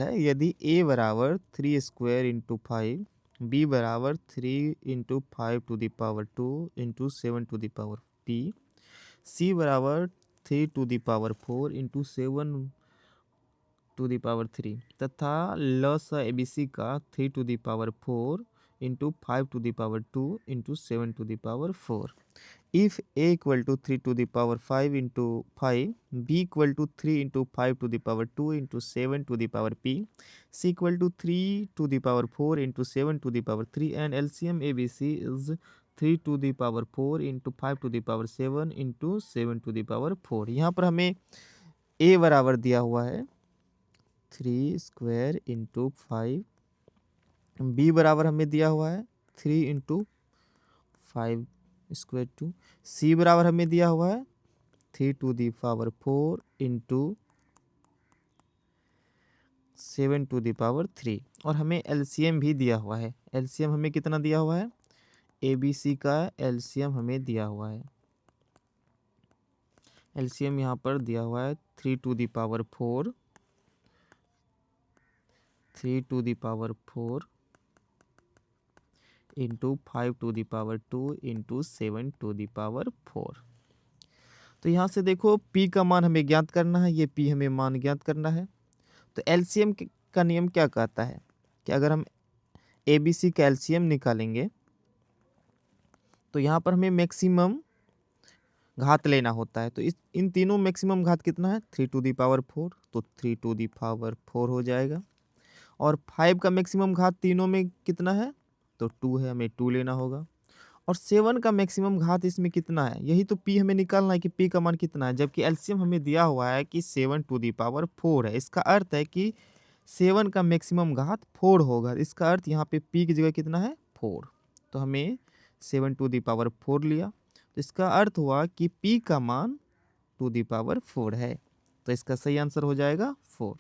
है यदि a बराबर 3 स्क्वायर इंटू 5, b बराबर 3 into 5 to the power 2 into 7 to the power p, c बराबर 3 to the power 4 into 7 to the power 3 तथा लस ABC का 3 to the power 4 into 5 to the power 2 into 7 to the power 4. If a equal to 3 to the power 5 into 5, b equal to 3 into 5 to the power 2 into 7 to the power p, c equal to 3 to the power 4 into 7 to the power 3, and LCM ABC is 3 to the power 4 into 5 to the power 7 into 7 to the power 4. यहाँ पर हमें a बराबर दिया हुआ है 3 square into 5, b बराबर हमें दिया हुआ है 3 इंटू 5 स्क्वायर टू, सी बराबर हमें दिया हुआ है 3 to the power 4 into 7 to the power 3, और हमें एलसीएम भी दिया हुआ है. एलसीएम हमें कितना दिया हुआ है? एबीसी का एलसीएम हमें दिया हुआ है. एलसीएम यहाँ पर दिया हुआ है 3 to the power 4, 3 to the power 4 into 5 to the power 2 into 7 to the power 4. तो यहाँ से देखो p का मान हमें ज्ञात करना है, ये p हमें मान ज्ञात करना है. तो एलसीएम का नियम क्या कहता है कि अगर हम एबीसी का एलसीएम निकालेंगे तो यहाँ पर हमें मैक्सिमम घात लेना होता है. तो इन तीनों मैक्सिमम घात कितना है? 3 टू दी पावर 4, तो 3 टू दी पावर 4 हो जाएगा. और 5 का मैक्सिमम घात तीनों में कितना है? तो 2 है, हमें 2 लेना होगा. और 7 का मैक्सिमम घात इसमें कितना है? यही तो p हमें निकालना है कि p का मान कितना है, जबकि एलसीएम हमें दिया हुआ है कि 7 टू दी पावर 4 है. इसका अर्थ है कि 7 का मैक्सिमम घात 4 होगा. इसका अर्थ यहाँ पे p की जगह कितना है? 4. तो हमें 7 टू दी पावर 4 लिया, तो इसका अर्थ हुआ कि p का मान टू दी पावर 4 है. तो इसका सही आंसर हो जाएगा 4.